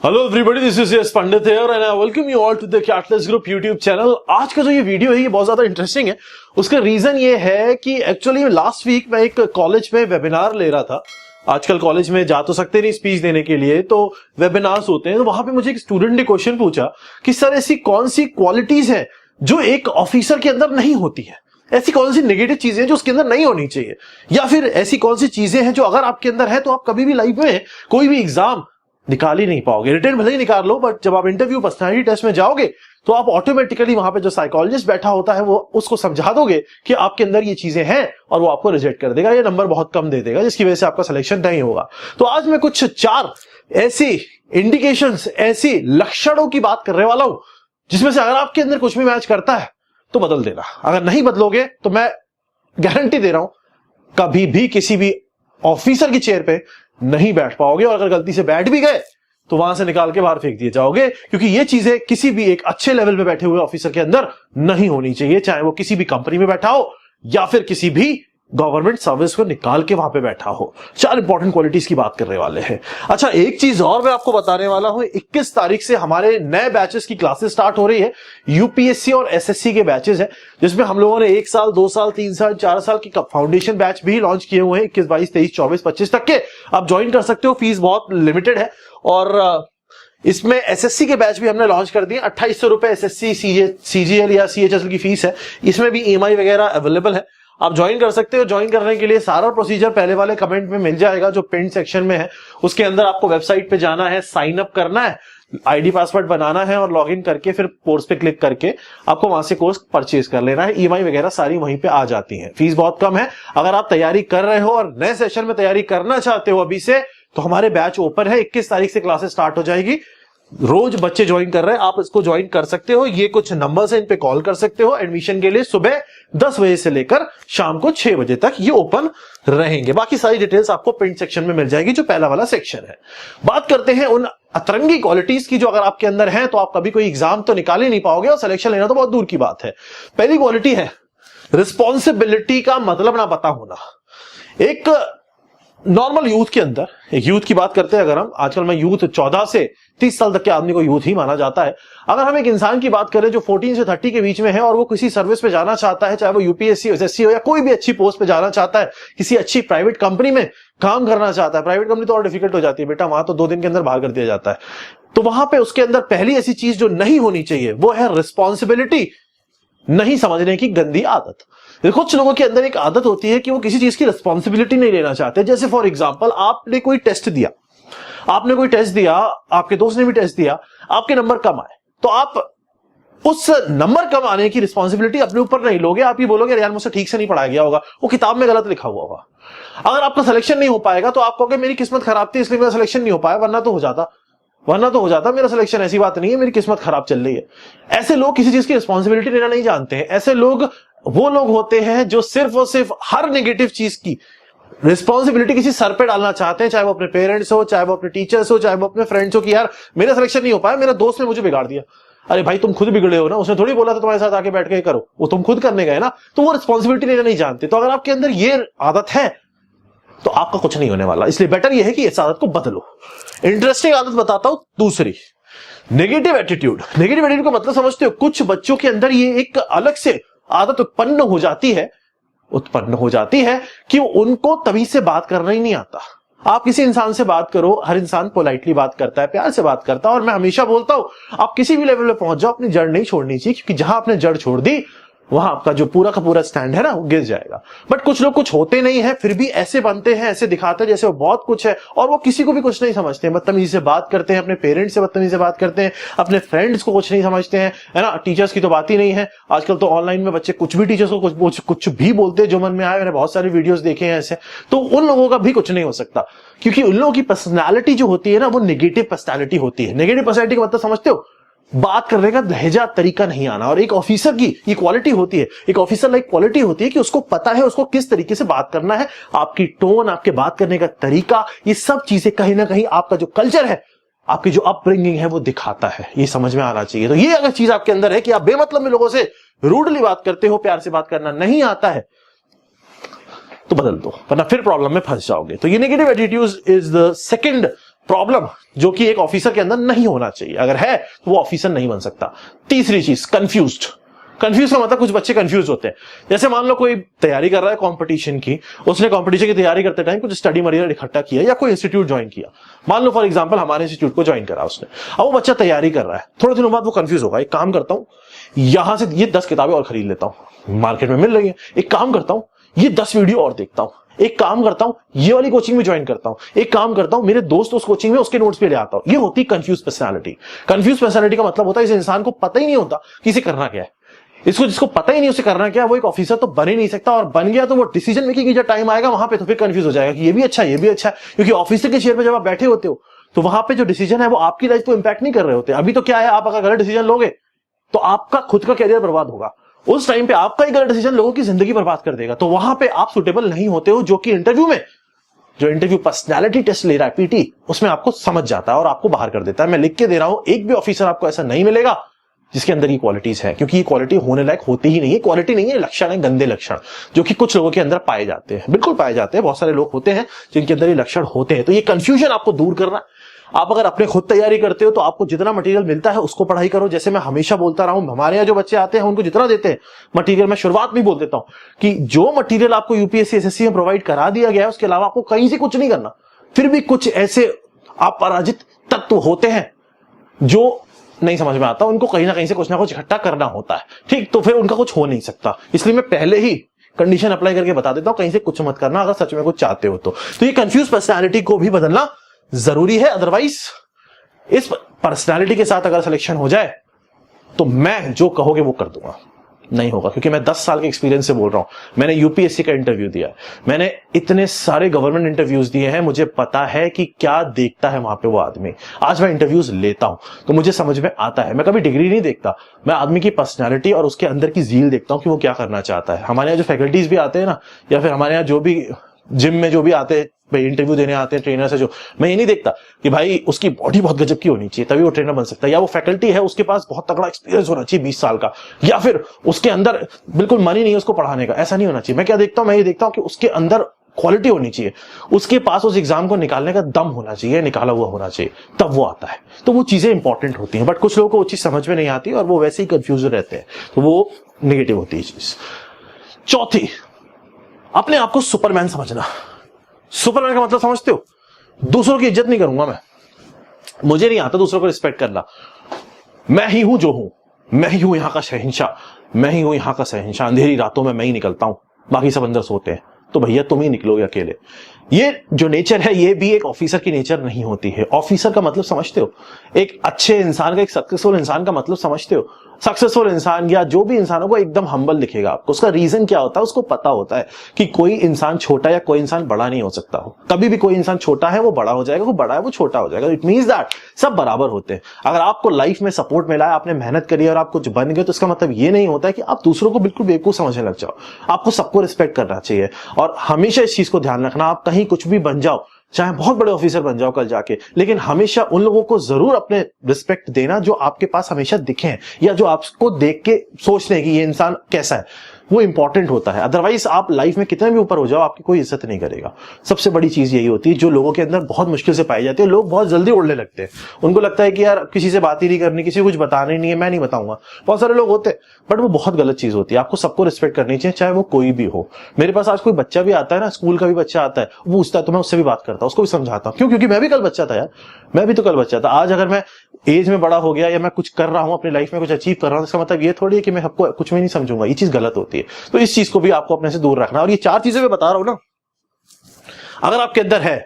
Hello everybody, this is Yash Pandit here and I welcome you all to the catalyst group YouTube channel. आज का जो ये video है ये बहुत ज्यादा इंटरेस्टिंग है। उसका रीजन ये है कि एक्चुअली लास्ट वीक मैं एक कॉलेज में वेबिनार ले रहा था। आजकल कॉलेज में जा तो सकते नहीं स्पीच देने के लिए, तो वेबिनार्स होते हैं। तो वहां पे मुझे एक स्टूडेंट ने क्वेश्चन पूछा कि सर ऐसी कौन सी क्वालिटीज है जो एक ऑफिसर के अंदर नहीं होती है, ऐसी कौन सी नेगेटिव चीजें जो उसके अंदर नहीं होनी चाहिए, या फिर ऐसी कौन सी चीजें हैं जो अगर आपके अंदर है तो आप कभी भी लाइफ में कोई भी एग्जाम निकाल ही नहीं पाओगे। रिटर्न भले ही निकाल लो, बट जब आप इंटरव्यू पर्सनालिटी टेस्ट में जाओगे तो आप ऑटोमेटिकली वहां पे जो साइकोलॉजिस्ट बैठा होता है वो उसको समझा दोगे कि आपके अंदर ये चीजें हैं और वो आपको रिजेक्ट कर देगा, ये नंबर बहुत कम दे देगा, जिसकी वजह से आपका सिलेक्शन नहीं होगा। तो आज मैं कुछ 4 ऐसी इंडिकेशंस, ऐसी लक्षणों की बात करने वाला हूं जिसमें से अगर आपके अंदर कुछ भी मैच करता है तो बदल देना। अगर नहीं बदलोगे तो मैं गारंटी दे रहा हूं कभी भी किसी भी ऑफिसर की चेयर पे नहीं बैठ पाओगे, और अगर गलती से बैठ भी गए तो वहां से निकाल के बाहर फेंक दिए जाओगे, क्योंकि ये चीजें किसी भी एक अच्छे लेवल पे बैठे हुए ऑफिसर के अंदर नहीं होनी चाहिए, चाहे वो किसी भी कंपनी में बैठा हो या फिर किसी भी गवर्नमेंट सर्विस को निकाल के वहां पे बैठा हो। 4 इंपॉर्टेंट क्वालिटीज की बात करने वाले हैं। अच्छा, एक चीज और मैं आपको बताने वाला हूं, 21 तारीख से हमारे नए बैचेस की क्लासेस स्टार्ट हो रही है। यूपीएससी और एसएससी के बैचेस है, जिसमें हम लोगों ने 1 साल, 2 साल, 3 साल, 4 साल की फाउंडेशन बैच भी लॉन्च किए हुए हैं। 21, 22, 23, 24, 25 तक के आप ज्वाइन कर सकते हो। फीस बहुत लिमिटेड है, और इसमें एसएससी के बैच भी हमने लॉन्च कर दिए। 2800 रुपए एसएससी सीजीएल या सीएचएसएल की फीस है। इसमें भी ईएमआई वगैरह अवेलेबल है, आप ज्वाइन कर सकते हो। ज्वाइन करने के लिए सारा प्रोसीजर पहले वाले कमेंट में मिल जाएगा जो पिन सेक्शन में है। उसके अंदर आपको वेबसाइट पे जाना है, साइन अप करना है, आईडी पासवर्ड बनाना है और लॉगिन करके फिर कोर्स पे क्लिक करके आपको वहां से कोर्स परचेज कर लेना है। ईएमआई वगैरह सारी वहीं पे आ जाती है। फीस बहुत कम है। अगर आप तैयारी कर रहे हो और नए सेशन में तैयारी करना चाहते हो अभी से, तो हमारे बैच ओपन है। 21 तारीख से क्लासेस स्टार्ट हो जाएगी। रोज बच्चे ज्वाइन कर रहे हैं, आप इसको ज्वाइन कर सकते हो। ये कुछ नंबर्स हैं, इन पे कॉल कर सकते हो। एडमिशन के लिए सुबह 10 बजे से लेकर शाम को 6 बजे तक ये ओपन रहेंगे। बाकी सारी डिटेल्स आपको प्रिंट सेक्शन में मिल जाएगी, जो पहला वाला सेक्शन है। बात करते हैं उन अतरंगी क्वालिटीज की जो अगर आपके अंदर है तो आप कभी कोई एग्जाम तो निकाल ही नहीं पाओगे, और सिलेक्शन लेना तो बहुत दूर की बात है। पहली क्वालिटी है रिस्पॉन्सिबिलिटी का मतलब ना पता होना। एक नॉर्मल यूथ के अंदर, एक यूथ की बात करते हैं अगर हम, आजकल में यूथ 14 से 30 साल तक के आदमी को यूथ ही माना जाता है। अगर हम एक इंसान की बात करें जो 14 से 30 के बीच में है और वो किसी सर्विस पे जाना चाहता है, चाहे वो यूपीएससी, एसएससी हो या कोई भी अच्छी पोस्ट पे जाना चाहता है, किसी अच्छी प्राइवेट कंपनी में काम करना चाहता है। प्राइवेट कंपनी तो और डिफिकल्ट हो जाती है बेटा, वहां तो 2 दिन के अंदर बाहर कर दिया जाता है। तो वहां पे उसके अंदर पहली ऐसी चीज जो नहीं होनी चाहिए वो है रिस्पॉन्सिबिलिटी नहीं समझने की गंदी आदत। कुछ लोगों के अंदर एक आदत होती है कि वो किसी चीज की रिस्पॉन्सिबिलिटी नहीं लेना चाहते। जैसे फॉर एग्जांपल, आपने कोई टेस्ट दिया, आपके दोस्त ने भी टेस्ट दिया, आपके नंबर कम आए, तो आप उस नंबर कम आने की रिस्पॉन्सिबिलिटी अपने ऊपर नहीं लोगे। आप ये बोलोगे यार मुझसे ठीक से नहीं पढ़ाया गया होगा, वो किताब में गलत लिखा हुआ होगा। अगर आपका सिलेक्शन नहीं हो पाएगा तो आप कहोगे मेरी किस्मत खराब थी इसलिए मेरा सिलेक्शन नहीं हो पाया, वरना तो हो जाता मेरा सिलेक्शन। ऐसी बात नहीं है, मेरी किस्मत खराब चल रही है। ऐसे लोग किसी चीज की रिस्पॉन्सिबिलिटी लेना नहीं जानते हैं। ऐसे लोग वो लोग होते हैं जो सिर्फ और सिर्फ हर नेगेटिव चीज की रिस्पॉन्सिबिलिटी किसी सर पे डालना चाहते हैं, चाहे वो अपने पेरेंट्स हो, चाहे वो अपने टीचर्स हो, चाहे वो अपने फ्रेंड्स हो, कि यार मेरा सिलेक्शन नहीं हो पाया, मेरा दोस्त ने मुझे बिगाड़ दिया। अरे भाई, तुम खुद बिगड़े हो ना, उसने थोड़ी बोला था तुम्हारे साथ आके बैठ के करो, वो तुम खुद करने गए ना। तो वो रिस्पॉन्सिबिलिटी लेना नहीं जानते। तो अगर आपके अंदर ये आदत है तो आपका कुछ नहीं होने वाला। इसलिए बेटर ये है कि इस आदत को बदलो। इंटरेस्टिंग आदत बताता हूं, दूसरी, नेगेटिव एटीट्यूड। नेगेटिव एटीट्यूड का मतलब समझते हो? कुछ बच्चों के अंदर ये एक अलग से आदत उत्पन्न हो जाती है कि उनको तभी से बात करना ही नहीं आता। आप किसी इंसान से बात करो, हर इंसान पोलाइटली बात करता है, प्यार से बात करता है, और मैं हमेशा बोलता हूं आप किसी भी लेवल पे पहुंच जाओ, अपनी जड़ नहीं छोड़नी चाहिए, क्योंकि जहां आपने जड़ छोड़ दी वहां आपका जो पूरा का पूरा स्टैंड है ना वो गिर जाएगा। बट कुछ लोग कुछ होते नहीं है, फिर भी ऐसे बनते हैं, ऐसे दिखाते हैं जैसे वो बहुत कुछ है, और वो किसी को भी कुछ नहीं समझते। बदतमीजी से बात करते हैं, अपने पेरेंट्स से बदतमीजी से बात करते हैं, अपने फ्रेंड्स को कुछ नहीं समझते हैं, है ना। टीचर्स की तो बात ही नहीं है। आजकल तो ऑनलाइन में बच्चे कुछ भी टीचर्स को कुछ भी बोलते हैं जो मन में आए। मैंने बहुत सारे वीडियोस देखे हैं ऐसे। तो उन लोगों का भी कुछ नहीं हो सकता, क्योंकि उन लोगों की पर्सनैलिटी जो होती है ना वो नेगेटिव पर्सनैलिटी होती है। नेगेटिव पर्सनैलिटी का मतलब समझते हो? बात करने का लहजा, तरीका नहीं आना। और एक ऑफिसर की ये क्वालिटी होती है, एक ऑफिसर लाइक क्वालिटी होती है कि उसको पता है उसको किस तरीके से बात करना है। आपकी टोन, आपके बात करने का तरीका, ये सब चीजें कहीं ना कहीं आपका जो कल्चर है, आपकी जो अपब्रिंगिंग है वो दिखाता है। ये समझ में आना चाहिए। तो ये अगर चीज आपके अंदर है कि आप बेमतलब में लोगों से रूडली बात करते हो, प्यार से बात करना नहीं आता है, तो बदल दो, वरना फिर प्रॉब्लम में फंस जाओगे। तो ये negative attitude is the second problem जो कि एक ऑफिसर के अंदर नहीं होना चाहिए, अगर है तो वो ऑफिसर नहीं बन सकता। तीसरी चीज, कंफ्यूज्ड। कंफ्यूज का मतलब कुछ बच्चे कंफ्यूज होते हैं। जैसे मान लो कोई तैयारी कर रहा है कंपटीशन की, उसने कंपटीशन की तैयारी करते टाइम कुछ स्टडी मटेरियल इकट्ठा किया या कोई इंस्टीट्यूट ज्वाइन किया, मान लो फॉर एग्जांपल हमारे इंस्टीट्यूट को ज्वाइन करा उसने। अब वो बच्चा तैयारी कर रहा है, थोड़े दिनों बाद वो कंफ्यूज होगा, एक काम करता हूं यहां से ये 10 किताबें और खरीद लेता हूं, मार्केट में मिल रही है, एक काम करता हूं ये 10 वीडियो और देखता हूं, एक काम करता हूं ये वाली कोचिंग में ज्वाइन करता हूं, एक काम करता हूं मेरे दोस्त उस कोचिंग में उसके नोट्स पे ले आता हूं। ये होती है कंफ्यूज पर्सनालिटी। कंफ्यूज पर्सनालिटी का मतलब होता है इस इंसान को पता ही नहीं होता कि इसे करना क्या है। इसको जिसको पता ही नहीं उसे करना क्या है, वो एक ऑफिसर तो बन ही नहीं सकता, और बन गया तो वो डिसीजन मेकिंग की जब टाइम आएगा वहां पे तो फिर कंफ्यूज हो जाएगा कि ये भी अच्छा है, ये भी अच्छा है। क्योंकि ऑफिसर के चेयर पे जब आप बैठे होते हो तो वहां पे जो डिसीजन है वो आपकी लाइफ को इंपैक्ट नहीं कर रहे होते। अभी तो क्या है, आप अगर गलत डिसीजन लोगे तो आपका खुद का कैरियर बर्बाद होगा, उस टाइम पे आपका ही गलत डिसीजन लोगों की जिंदगी बर्बाद कर देगा। तो वहां पे आप सुटेबल नहीं होते हो, जो कि इंटरव्यू में जो इंटरव्यू पर्सनालिटी टेस्ट ले रहा है पीटी, उसमें आपको समझ जाता है और आपको बाहर कर देता है। मैं लिख के दे रहा हूं, एक भी ऑफिसर आपको ऐसा नहीं मिलेगा जिसके अंदर ये क्वालिटीज है, क्योंकि ये क्वालिटी होने लायक होती ही नहीं है। क्वालिटी नहीं है, लक्षण है, गंदे लक्षण जो कि कुछ लोगों के अंदर पाए जाते हैं, बिल्कुल पाए जाते हैं। बहुत सारे लोग होते हैं जिनके अंदर ये लक्षण होते हैं। तो ये कंफ्यूजन आपको दूर करना। आप अगर अपने खुद तैयारी करते हो तो आपको जितना मटेरियल मिलता है उसको पढ़ाई करो। जैसे मैं हमेशा बोलता रहा हूं, हमारे यहाँ जो बच्चे आते हैं उनको जितना देते हैं मटेरियल, मैं शुरुआत में बोल देता हूं कि जो मटेरियल आपको यूपीएससी एसएससी में प्रोवाइड करा दिया गया है उसके अलावा आपको कहीं से कुछ नहीं करना। फिर भी कुछ ऐसे अपराजित तत्व होते हैं जो नहीं समझ में आता, उनको कहीं ना कुछ इकट्ठा करना होता है, ठीक, तो फिर उनका कुछ हो नहीं सकता। इसलिए मैं पहले ही कंडीशन अप्लाई करके बता देता हूं, कहीं से कुछ मत करना अगर सच में कुछ चाहते हो तो ये कंफ्यूज पर्सनालिटी को भी बदलना जरूरी है। अदरवाइज इस पर्सनालिटी के साथ अगर सिलेक्शन हो जाए तो मैं जो कहोगे वो कर दूंगा, नहीं होगा। क्योंकि मैं 10 साल के एक्सपीरियंस से बोल रहा हूं। मैंने यूपीएससी का इंटरव्यू दिया है, मैंने इतने सारे गवर्नमेंट इंटरव्यूज दिए हैं, मुझे पता है कि क्या देखता है वहां पे वो आदमी। आज मैं इंटरव्यूज लेता हूं तो मुझे समझ में आता है। मैं कभी डिग्री नहीं देखता, मैं आदमी की पर्सनैलिटी और उसके अंदर की जील देखता हूं कि वो क्या करना चाहता है। हमारे यहाँ जो फैकल्टीज भी आते हैं ना, या फिर हमारे यहाँ जो भी जिम में जो भी आते हैं भाई इंटरव्यू देने आते हैं ट्रेनर से, जो मैं ये नहीं देखता कि भाई उसकी बॉडी बहुत गजब की होनी चाहिए तभी वो ट्रेनर बन सकता है, या वो फैकल्टी है उसके पास बहुत तगड़ा एक्सपीरियंस होना चाहिए 20 साल का, या फिर उसके अंदर बिल्कुल मन ही नहीं है उसको पढ़ाने का, ऐसा नहीं होना चाहिए। मैं क्या देखता हूं, मैं ये देखता हूं कि उसके अंदर क्वालिटी होनी चाहिए, उसके पास उस एग्जाम को निकालने का दम होना चाहिए, निकाला हुआ होना चाहिए, तब वो आता है। तो वो चीजें इंपॉर्टेंट होती हैं, बट कुछ लोगों को वो चीज समझ में नहीं आती और वो वैसे ही कंफ्यूज रहते हैं, तो वो नेगेटिव होती है चीज। चौथी, अपने आप को सुपरमैन समझना। सुपरमैन का मतलब समझते हो? दूसरों की इज्जत नहीं करूंगा मैं, मुझे नहीं आता दूसरों को रिस्पेक्ट करना, मैं ही हूं जो हूं, मैं ही हूं यहां का शहंशाह, मैं ही हूं यहां का शहंशाह, अंधेरी रातों में मैं ही निकलता हूं, बाकी सब अंदर सोते हैं, तो भैया तुम ही निकलोगे अकेले। ये जो नेचर है ये भी एक ऑफिसर की नेचर नहीं होती है। ऑफिसर का मतलब समझते हो? एक अच्छे इंसान का, एक सक्सेसफुल इंसान का मतलब समझते हो? सक्सेसफुल इंसान या जो भी इंसानों को एकदम हम्बल दिखेगा आपको, उसका रीजन क्या होता है? उसको पता होता है कि कोई इंसान छोटा या कोई इंसान बड़ा नहीं हो सकता हो। कभी भी कोई इंसान छोटा है वो बड़ा हो जाएगा, वो बड़ा है वो छोटा हो जाएगा। इट मींस दैट सब बराबर होते हैं। अगर आपको लाइफ में सपोर्ट मिला है, आपने मेहनत करी और आप कुछ बन गए, तो इसका मतलब ये नहीं होता है कि आप दूसरों को बिल्कुल बेवकूफ समझने लग जाओ। आपको सबको रिस्पेक्ट करना चाहिए और हमेशा इस चीज को ध्यान रखना, आप कहीं कुछ भी बन जाओ, चाहे बहुत बड़े ऑफिसर बन जाओ कल जाके, लेकिन हमेशा उन लोगों को जरूर अपने रिस्पेक्ट देना जो आपके पास हमेशा दिखे हैं या जो आपको देख के सोचते हैं कि ये इंसान कैसा है, वो इंपॉर्टेंट होता है। अदरवाइज आप लाइफ में कितने भी ऊपर हो जाओ आपकी कोई इज्जत नहीं करेगा। सबसे बड़ी चीज यही होती है जो लोगों के अंदर बहुत मुश्किल से पाई जाती है। लोग बहुत जल्दी उड़ने लगते हैं, उनको लगता है कि यार किसी से बात ही नहीं करनी, किसी को कुछ बताना ही नहीं है, मैं नहीं बताऊंगा। बहुत सारे लोग होते हैं, बट वो बहुत गलत चीज होती है। आपको सबको रिस्पेक्ट करनी चाहिए, चाहे वो कोई भी हो। मेरे पास आज कोई बच्चा भी आता है ना, स्कूल का भी बच्चा आता है, वो पूछता है तो मैं उससे भी बात करता हूँ, उसको भी समझाता हूँ। क्यों? क्योंकि मैं भी कल बच्चा था यार, मैं भी तो कल बच्चा था। आज अगर मैं एज में बड़ा हो गया या मैं कुछ कर रहा हूं अपनी लाइफ में, कुछ अचीव कर रहा हूं, इसका मतलब ये थोड़ी है कि मैं सबको कुछ भी नहीं समझूंगा। ये चीज गलत होती है, तो इस चीज को भी आपको अपने से दूर रखना। और ये 4 चीजें मैं बता रहा हूं ना, अगर आपके अंदर है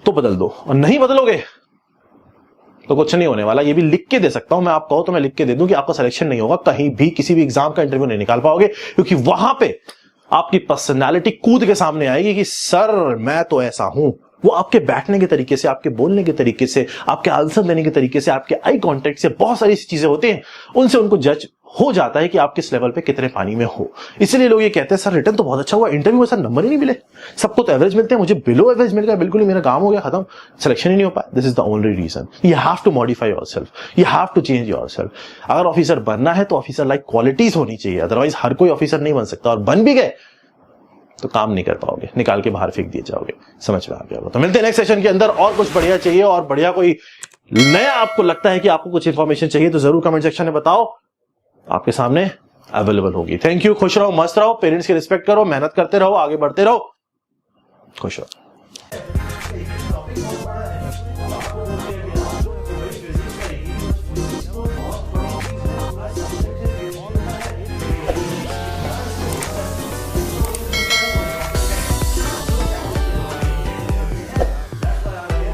तो बदल दो, और नहीं बदलोगे तो कुछ नहीं होने वाला। ये भी लिख के दे सकता हूं मैं, आप कहो तो मैं लिख के दे दूं कि आपका सिलेक्शन नहीं होगा कहीं भी, किसी भी एग्जाम का इंटरव्यू नहीं निकाल पाओगे, क्योंकि वहां पे आपकी पर्सनैलिटी कूद के सामने आएगी कि सर मैं तो ऐसा हूं। वो आपके बैठने के तरीके से, आपके बोलने के तरीके से, आपके आंसर देने के तरीके से, आपके आई कांटेक्ट से, बहुत सारी चीजें होती हैं, उनसे उनको जज हो जाता है कि आप किस लेवल पे कितने पानी में हो। इसलिए लोग ये कहते हैं सर रिटर्न तो बहुत अच्छा हुआ, इंटरव्यू में सर नंबर ही नहीं मिले, सबको तो एवरेज मिलते हैं, मुझे बिलो एवरेज मिल गया, बिल्कुल ही मेरा काम हो गया खत्म, सिलेक्शन ही नहीं हो पाया। This is the only reason. You have to modify yourself, you have to change yourself. अगर ऑफिसर बनना है तो ऑफिसर लाइक क्वालिटीज होनी चाहिए, अदरवाइज हर कोई ऑफिसर नहीं बन सकता, और बन भी गए तो काम नहीं कर पाओगे, निकाल के बाहर फेंक दिए जाओगे। समझ में आ गया होगा। तो मिलते हैं नेक्स्ट सेशन के अंदर। और कुछ बढ़िया चाहिए और बढ़िया कोई नया आपको लगता है कि आपको कुछ इंफॉर्मेशन चाहिए तो जरूर कमेंट सेक्शन में बताओ, आपके सामने अवेलेबल होगी। Thank you. खुश रहो, मस्त रहो, पेरेंट्स की रिस्पेक्ट करो, मेहनत करते रहो, आगे बढ़ते रहो, खुश रहो।